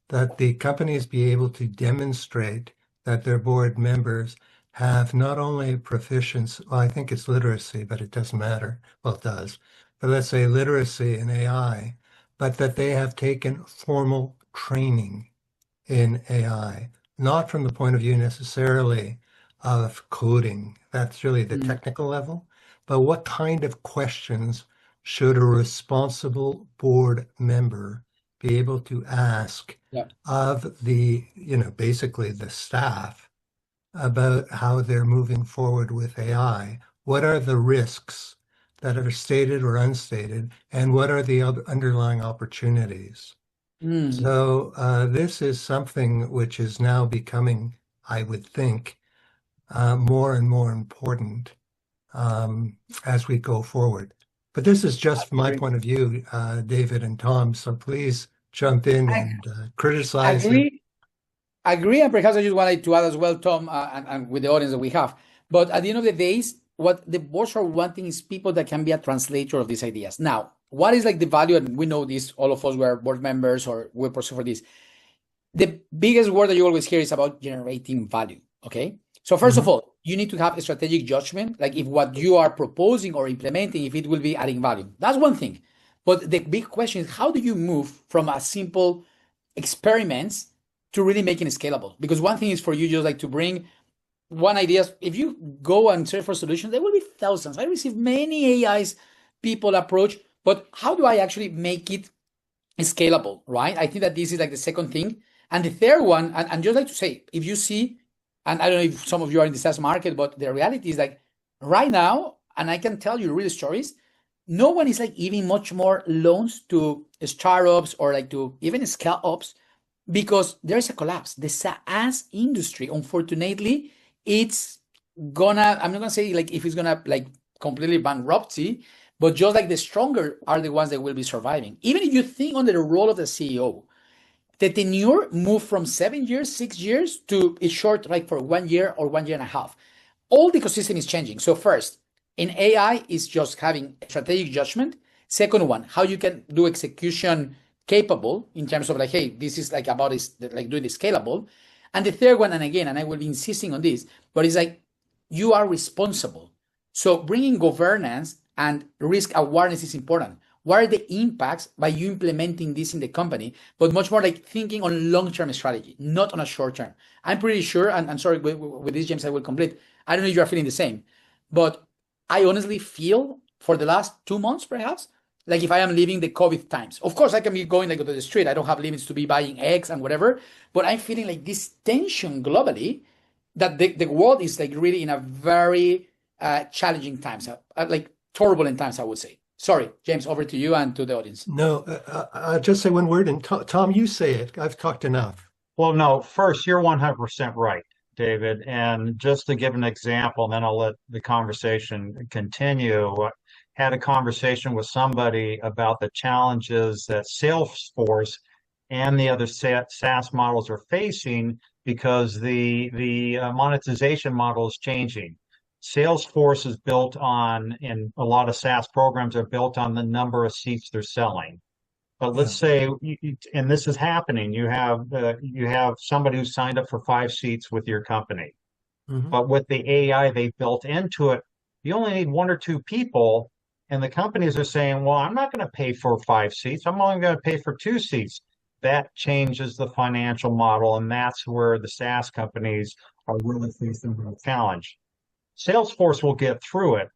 that the companies be able to demonstrate that their board members have not only proficiency, well, I think it's literacy, but it doesn't matter. Well, it does. But let's say literacy in AI, but that they have taken formal training in AI, not from the point of view necessarily of coding. That's really the technical level. But what kind of questions should a responsible board member be able to ask of the, basically the staff about how they're moving forward with AI? What are the risks that are stated or unstated, and what are the underlying opportunities? So this is something which is now becoming, I would think, more and more important as we go forward. But this is just my point of view, David and Tom, so please jump in and criticize. Agree, and perhaps I just wanted to add as well, Tom, and with the audience that we have. But at the end of the day, what the boards are wanting is people that can be a translator of these ideas. Now, what is like the value, and we know this, all of us were board members or we pursue for this. The biggest word that you always hear is about generating value, okay? So first of all, you need to have a strategic judgment, like if what you are proposing or implementing, if it will be adding value. That's one thing. But the big question is, how do you move from a simple experiments to really making it scalable? Because one thing is for you just like to bring one idea. If you go and search for solutions, there will be thousands. I receive many AIs people approach, but how do I actually make it scalable, right? I think that this is like the second thing. And the third one, and just like to say, if you see, and I don't know if some of you are in the SaaS market, but the reality is like right now, and I can tell you real stories, no one is like giving much more loans to startups or like to even scale ups because there's a collapse. The SaaS industry, unfortunately, it's gonna, I'm not gonna say like if it's gonna like completely bankruptcy, but just like the stronger are the ones that will be surviving. Even if you think under the role of the CEO, the tenure moved from 7 years, 6 years to a short, like for 1 year or 1 year and a half. All the ecosystem is changing. So first, in AI is just having strategic judgment. Second one, how you can do execution capable in terms of like, hey, this is like about is like doing it scalable. And the third one, and again, and I will be insisting on this, but it's like you are responsible. So bringing governance and risk awareness is important. What are the impacts by you implementing this in the company? But much more like thinking on long-term strategy, not on a short term. I'm pretty sure, and I'm sorry, with this, James, I will complete. I don't know if you are feeling the same, but I honestly feel for the last 2 months, perhaps, like if I am living the COVID times. Of course, I can be going like to the street. I don't have limits to be buying eggs and whatever, but I'm feeling like this tension globally that the world is like really in a very challenging times, like turbulent times, I would say. Sorry, James, over to you and to the audience. No, I'll just say one word, and Tom, you say it. I've talked enough. Well, no, first, you're 100% right, David. And just to give an example, and then I'll let the conversation continue. I had a conversation with somebody about the challenges that Salesforce and the other SaaS models are facing because the monetization model is changing. Salesforce is built on, and a lot of SaaS programs are built on the number of seats they're selling. But let's say, and this is happening, you have somebody who signed up for 5 seats with your company. But with the AI they built into it, you only need 1 or 2 people, and the companies are saying, well, I'm not going to pay for 5 seats. I'm only going to pay for 2 seats. That changes the financial model, and that's where the SaaS companies are really facing a challenge. Salesforce will get through it,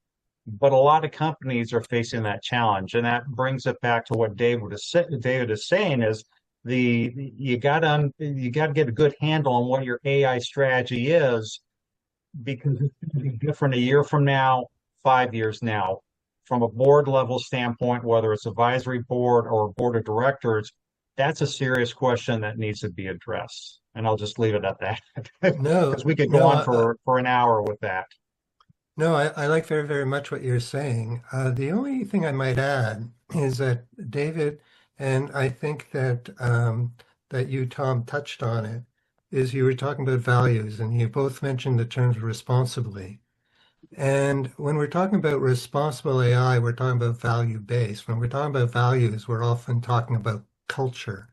but a lot of companies are facing that challenge, and that brings it back to what David is saying: is you got to get a good handle on what your AI strategy is, because it's going to be different a year from now, 5 years now, from a board level standpoint, whether it's advisory board or board of directors. That's a serious question that needs to be addressed, and I'll just leave it at that. No, because we could go on for an hour with that. No, I like very, very much what you're saying. The only thing I might add is that David, and I think that that you, Tom, touched on it, is you were talking about values, and you both mentioned the terms responsibly. And when we're talking about responsible AI, we're talking about value-based. When we're talking about values, we're often talking about culture.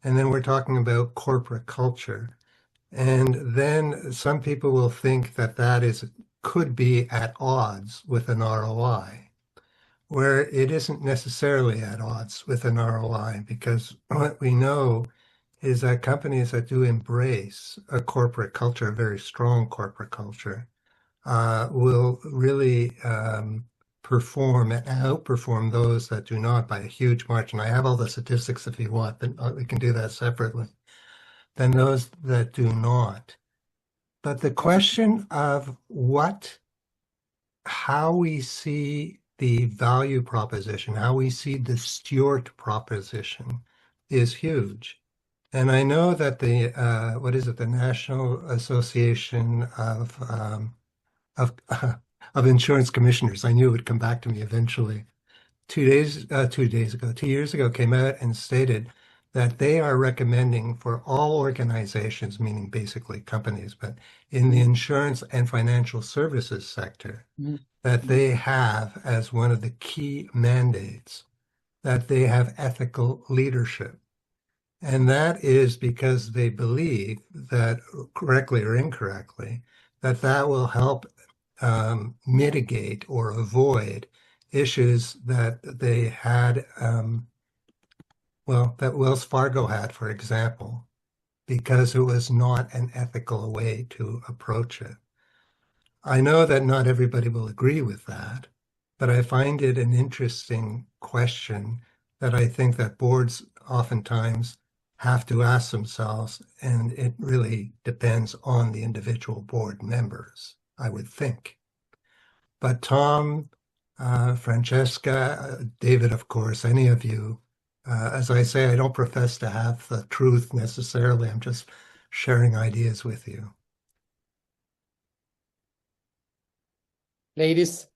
And then we're talking about corporate culture. And then some people will think that could be at odds with an ROI, where it isn't necessarily at odds with an ROI, because what we know is that companies that do embrace a corporate culture, a very strong corporate culture, will really perform and outperform those that do not by a huge margin. I have all the statistics if you want, but we can do that separately, than those that do not. But the question of how we see the value proposition, how we see the Stewart proposition is huge. And I know that the National Association of of Insurance Commissioners, I knew it would come back to me eventually. 2 years ago, came out and stated that they are recommending for all organizations, meaning basically companies, but in the insurance and financial services sector, that they have as one of the key mandates that they have ethical leadership. And that is because they believe that, correctly or incorrectly, that will help mitigate or avoid issues that they had, that Wells Fargo had, for example, because it was not an ethical way to approach it. I know that not everybody will agree with that, but I find it an interesting question that I think that boards oftentimes have to ask themselves, and it really depends on the individual board members, I would think. But Tom, Francesca, David, of course, any of you, as I say, I don't profess to have the truth necessarily. I'm just sharing ideas with you. Ladies.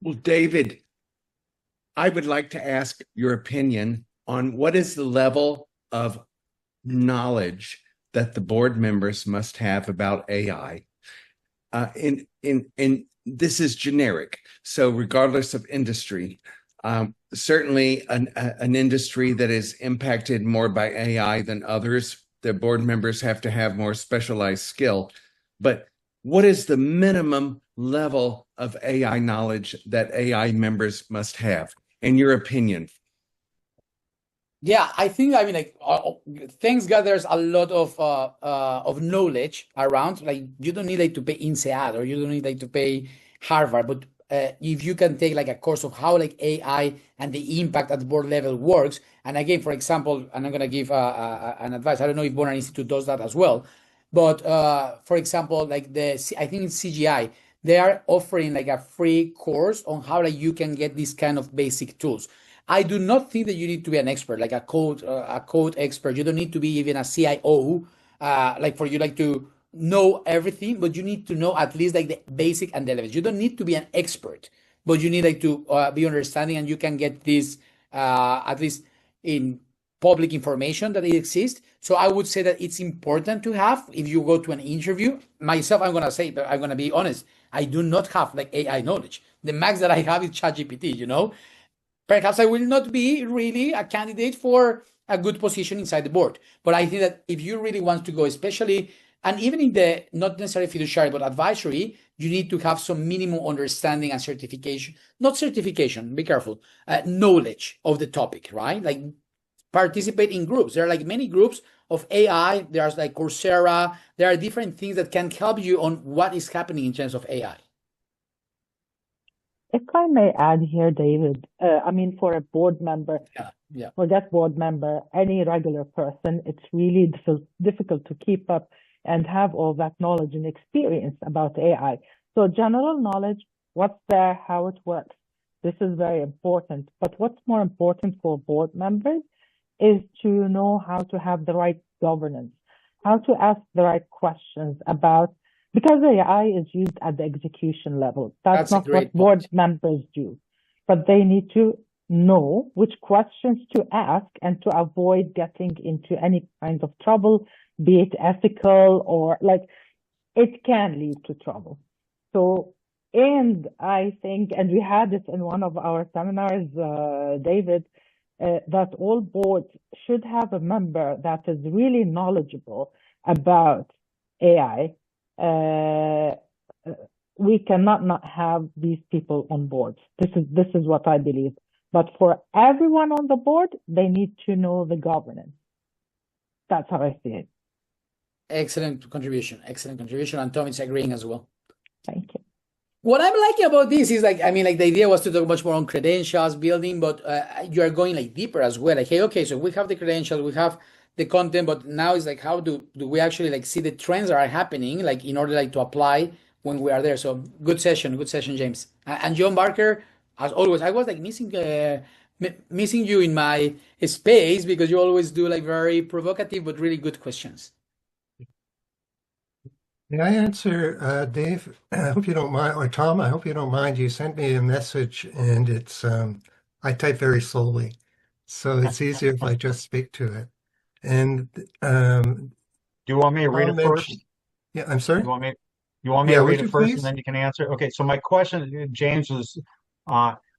Well, David, I would like to ask your opinion on what is the level of knowledge that the board members must have about AI. And this is generic, so regardless of industry, certainly an industry that is impacted more by AI than others, the board members have to have more specialized skill. But what is the minimum level of AI knowledge that AI members must have, in your opinion? Yeah, I mean, like, thanks God, there's a lot of knowledge around. Like, you don't need like to pay INSEAD, or you don't need like to pay Harvard, but if you can take like a course of how like AI and the impact at the board level works. And again, for example, and I'm gonna give an advice. I don't know if Bonner Institute does that as well, but for example, like I think it's CGI, they are offering like a free course on how like you can get these kind of basic tools. I do not think that you need to be an expert, like a code expert. You don't need to be even a CIO, like for you like to know everything, but you need to know at least like the basic and the elements. You don't need to be an expert, but you need like to be understanding, and you can get this at least in public information that it exists. So I would say that it's important to have if you go to an interview. Myself, I'm gonna say, but I'm gonna be honest, I do not have like AI knowledge. The max that I have is ChatGPT, you know. Perhaps I will not be really a candidate for a good position inside the board. But I think that if you really want to go, especially, and even in the not necessarily fiduciary, but advisory, you need to have some minimum understanding and certification, not certification, be careful, knowledge of the topic, right? Like participate in groups. There are like many groups of AI. There's like Coursera. There are different things that can help you on what is happening in terms of AI. If I may add here, David, I mean, for a board member, forget board member, any regular person, it's really difficult to keep up and have all that knowledge and experience about AI. So general knowledge, what's there, how it works, this is very important. But what's more important for board members is to know how to have the right governance, how to ask the right questions about, because AI is used at the execution level. That's not what board members do. But they need to know which questions to ask and to avoid getting into any kind of trouble, be it ethical or like it can lead to trouble. So, and I think, and we had this in one of our seminars, David, that all boards should have a member that is really knowledgeable about AI. We cannot not have these people on board. This is what I believe. But for everyone on the board, they need to know the governance. That's how I see it. Excellent contribution. Excellent contribution. And Tom is agreeing as well. Thank you. What I'm liking about this is like, I mean, like the idea was to talk much more on credentials building, but you are going like deeper as well. Like, hey, okay, so we have the credentials, we have the content, but now it's like, how do we actually like see the trends that are happening, like in order like to apply when we are there? So good session, James. And John Barker, as always, I was like missing you in my space because you always do like very provocative but really good questions. May I answer, Dave? I hope you don't mind, or Tom, I hope you don't mind. You sent me a message and it's, I type very slowly, so it's easier if I just speak to it. And do you want me to read it first? Yeah, I'm sorry? You want me to read it first and then you can answer? Okay, so my question, James, was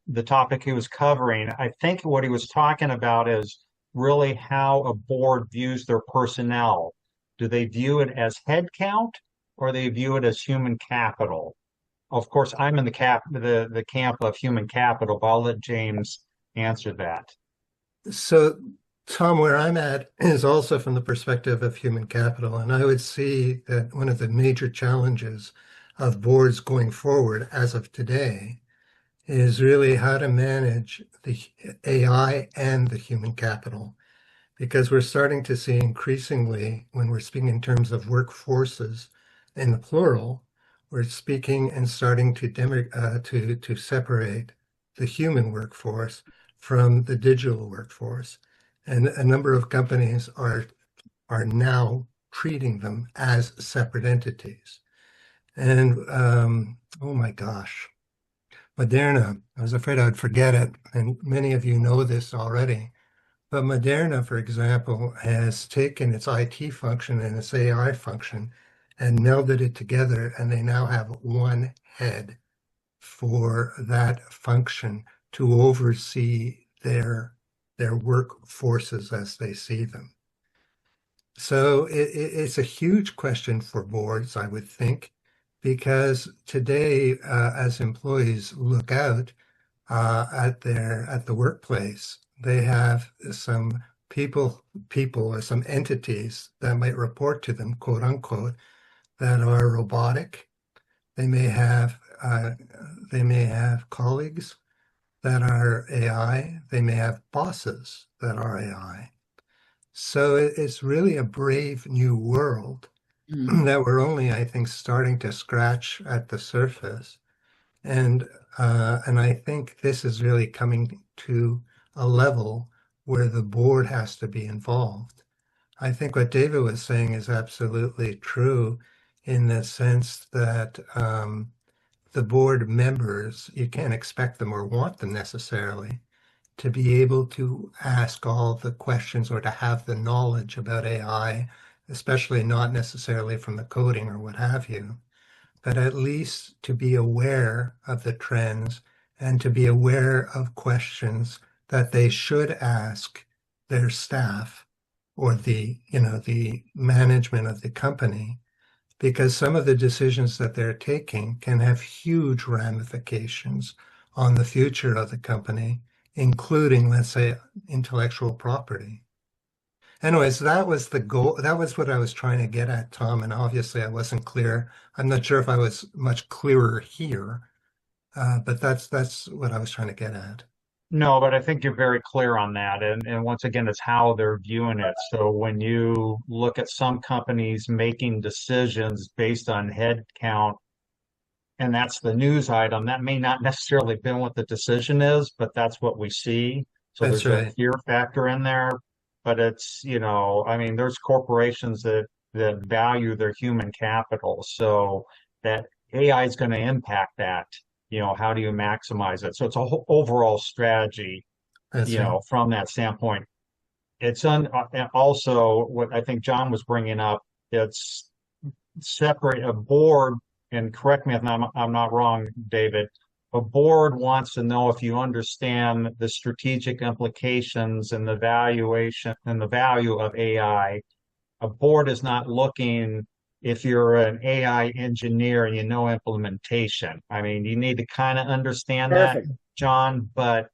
the topic he was covering. I think what he was talking about is really how a board views their personnel. Do they view it as head count or they view it as human capital? Of course, I'm in the camp of human capital, but I'll let James answer that. So, Tom, where I'm at is also from the perspective of human capital, and I would see that one of the major challenges of boards going forward as of today is really how to manage the AI and the human capital. Because we're starting to see increasingly, when we're speaking in terms of workforces in the plural, we're speaking and starting to separate the human workforce from the digital workforce. And a number of companies are now treating them as separate entities. And oh my gosh, Moderna, I was afraid I would forget it, and many of you know this already. But Moderna, for example, has taken its IT function and its AI function and melded it together, and they now have one head for that function to oversee their workforces as they see them. So it's a huge question for boards, I would think, because today, as employees look out at the workplace, they have some people or some entities that might report to them, quote unquote, that are robotic. They may have colleagues that are AI. They may have bosses that are AI. So it's really a brave new world that we're only, I think, starting to scratch at the surface. And I think this is really coming to a level where the board has to be involved. I think what David was saying is absolutely true in the sense that the board members, you can't expect them or want them necessarily to be able to ask all the questions or to have the knowledge about AI, especially not necessarily from the coding or what have you, but at least to be aware of the trends and to be aware of questions that they should ask their staff or the management of the company, because some of the decisions that they're taking can have huge ramifications on the future of the company, including, let's say, intellectual property. Anyways, that was the goal. That was what I was trying to get at, Tom, and obviously I wasn't clear. I'm not sure if I was much clearer here, but that's what I was trying to get at. No, but I think you're very clear on that. And once again, it's how they're viewing it. So when you look at some companies making decisions based on head count, and that's the news item, that may not necessarily been what the decision is, but that's what we see. So That's there's right. a fear factor in there. But it's, I mean, there's corporations that value their human capital. So that AI is going to impact that. How do you maximize it? So it's a whole overall strategy, That's right. from that standpoint. It's also what I think John was bringing up. It's separate a board, and correct me if I'm not wrong, David. A board wants to know if you understand the strategic implications and the valuation and the value of AI. A board is not looking if you're an AI engineer and you know implementation. I mean, you need to kind of understand Perfect. that, John, but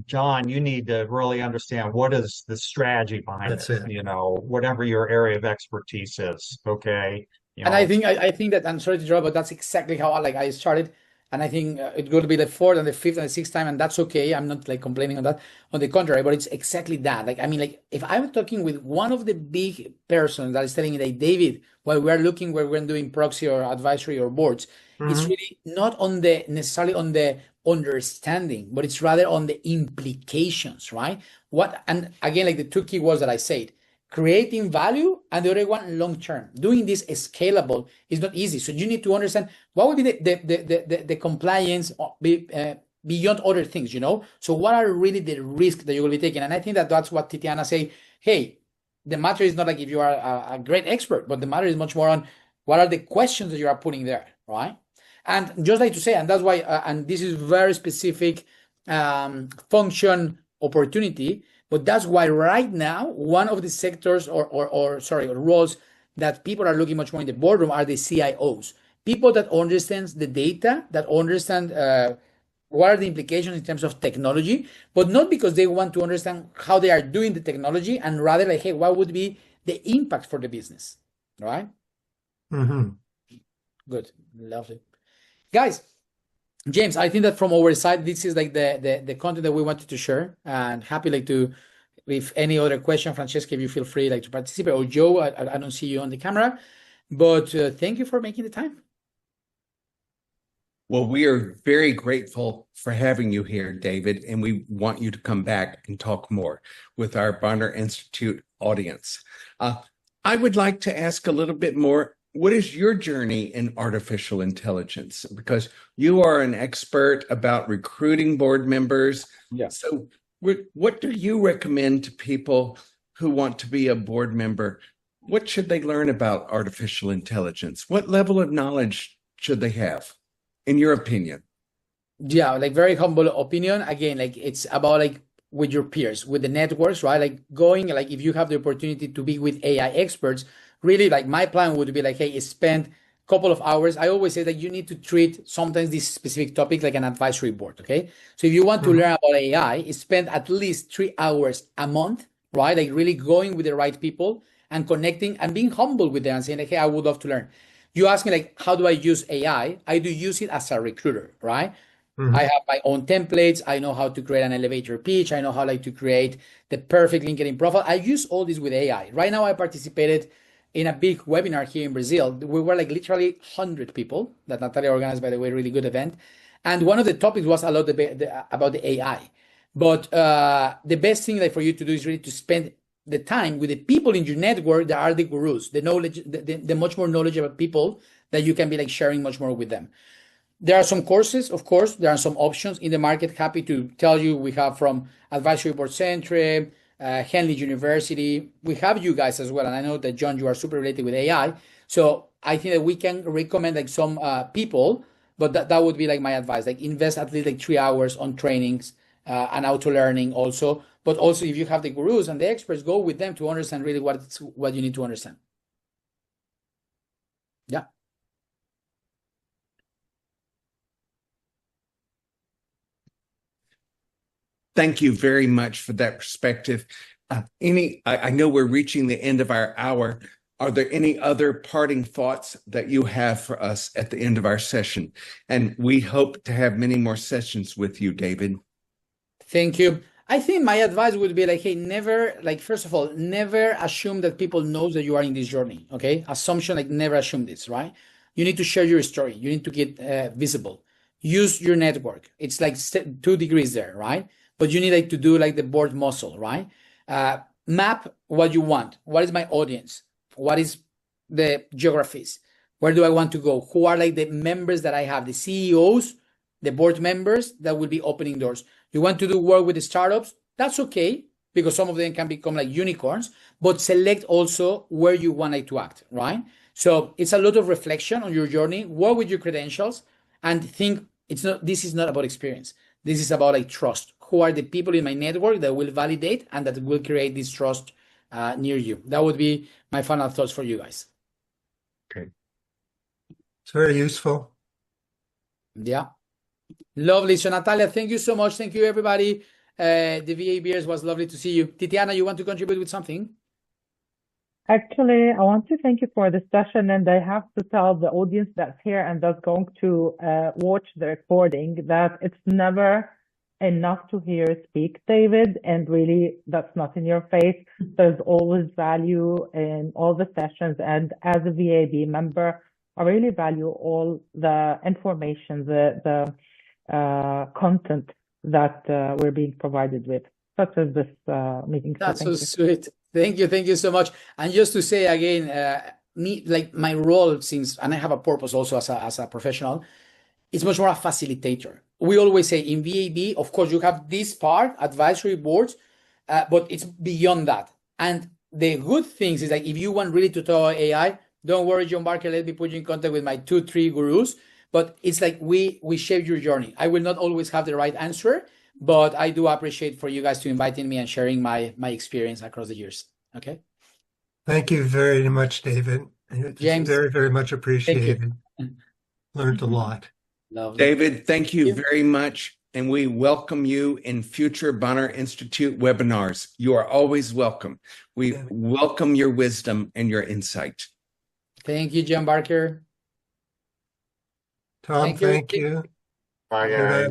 John, you need to really understand what is the strategy behind That's it, it. whatever your area of expertise is, okay? And I think that, I'm sorry to interrupt, but that's exactly how I started. And I think it's going to be the fourth and the fifth and the sixth time, and that's okay. I'm not like complaining on that. On the contrary, but it's exactly that. Like, I mean, like if I'm talking with one of the big persons that is telling me that, David, while we're looking where we're doing proxy or advisory or boards, it's really not on the necessarily on the understanding, but it's rather on the implications, right? What, and again, like the two key words that I said, creating value, and the other one, long term. Doing this scalable is not easy. So you need to understand what would be the compliance beyond other things, So what are really the risks that you will be taking? And I think that that's what Titiana say. Hey, the matter is not like if you are a great expert, but the matter is much more on what are the questions that you are putting there, right? And just like to say, and that's why, and this is very specific function opportunity, but that's why right now, one of the sectors or roles that people are looking much more in the boardroom are the CIOs, people that understands the data, that understand what are the implications in terms of technology, but not because they want to understand how they are doing the technology, and rather like, hey, what would be the impact for the business, right? Good, lovely, guys. James, I think that from our side, this is like the content that we wanted to share, and happy like to, if any other question, Francesca, if you feel free like to participate, or Joe, I don't see you on the camera, but thank you for making the time. Well, we are very grateful for having you here, David, and we want you to come back and talk more with our Bonner Institute audience. I would like to ask a little bit more. What is your journey in artificial intelligence? Because you are an expert about recruiting board members. Yeah. So what do you recommend to people who want to be a board member? What should they learn about artificial intelligence? What level of knowledge should they have, in your opinion? Yeah, like very humble opinion. Again, like it's about like with your peers, with the networks, right? Like going, like if you have the opportunity to be with AI experts, really like my plan would be like, hey, spend a couple of hours. I always say that you need to treat sometimes this specific topic like an advisory board, okay? So if you want to learn about AI, spend at least 3 hours a month, right? Like really going with the right people and connecting and being humble with them and saying like, hey, I would love to learn. You ask me like, how do I use AI? I do use it as a recruiter, right? I have my own templates. I know how to create an elevator pitch. I know how like to create the perfect LinkedIn profile. I use all this with AI. Right now, I participated in a big webinar here in Brazil. We were like literally 100 people that Natalia organized, by the way, really good event. And one of the topics was a lot about the AI. But the best thing like for you to do is really to spend the time with the people in your network that are the gurus, the knowledge, the much more knowledgeable people that you can be like sharing much more with them. There are some courses, of course. There are some options in the market. Happy to tell you, we have from Advisory Board Centre, Henley University. We have you guys as well. And I know that, John, you are super related with AI. So I think that we can recommend like some people, but that would be like my advice. Like invest at least like 3 hours on trainings and auto learning also. But also if you have the gurus and the experts, go with them to understand really what you need to understand. Yeah. Thank you very much for that perspective. I know we're reaching the end of our hour. Are there any other parting thoughts that you have for us at the end of our session? And we hope to have many more sessions with you, David. Thank you. I think my advice would be like, hey, never, like, first of all, never assume that people know that you are in this journey, okay? Assumption, like, never assume this, right? You need to share your story. You need to get visible. Use your network. It's like 2 degrees there, right? But you need like to do like the board muscle, right? Map what you want. What is my audience? What is the geographies? Where do I want to go? Who are like the members that I have? The CEOs, the board members that will be opening doors. You want to do work with the startups? That's okay, because some of them can become like unicorns, but select also where you want like to act, right? So it's a lot of reflection on your journey, work with your credentials, and think this is not about experience. This is about like trust. Who are the people in my network that will validate and that will create this trust near you? That would be my final thoughts for you guys. Okay. It's very useful. Yeah. Lovely. So Natalia, thank you so much. Thank you, everybody. The VABers, was lovely to see you. Titiana, you want to contribute with something? Actually, I want to thank you for the session, and I have to tell the audience that's here and that's going to watch the recording that it's never enough to hear you speak, David, and really that's not in your face. There's always value in all the sessions, and as a VAB member, I really value all the information, the content that we're being provided with, such as this meeting. That's so sweet. Thank you so much. And just to say again, like my role and I have a purpose also as a professional, it's much more a facilitator. We always say in VAB, of course, you have this part, advisory boards, but it's beyond that. And the good things is that if you want really to talk AI, don't worry, John Barker, let me put you in contact with my 2-3 gurus. But it's like we shape your journey. I will not always have the right answer, but I do appreciate for you guys to inviting me and sharing my experience across the years. Okay. Thank you very much, David. It's James, very, very much appreciated. Learned a lot. Lovely. David, thank you very much. And we welcome you in future Bonner Institute webinars. You are always welcome. We welcome your wisdom and your insight. Thank you, John Barker. Tom, thank you. Bye, guys.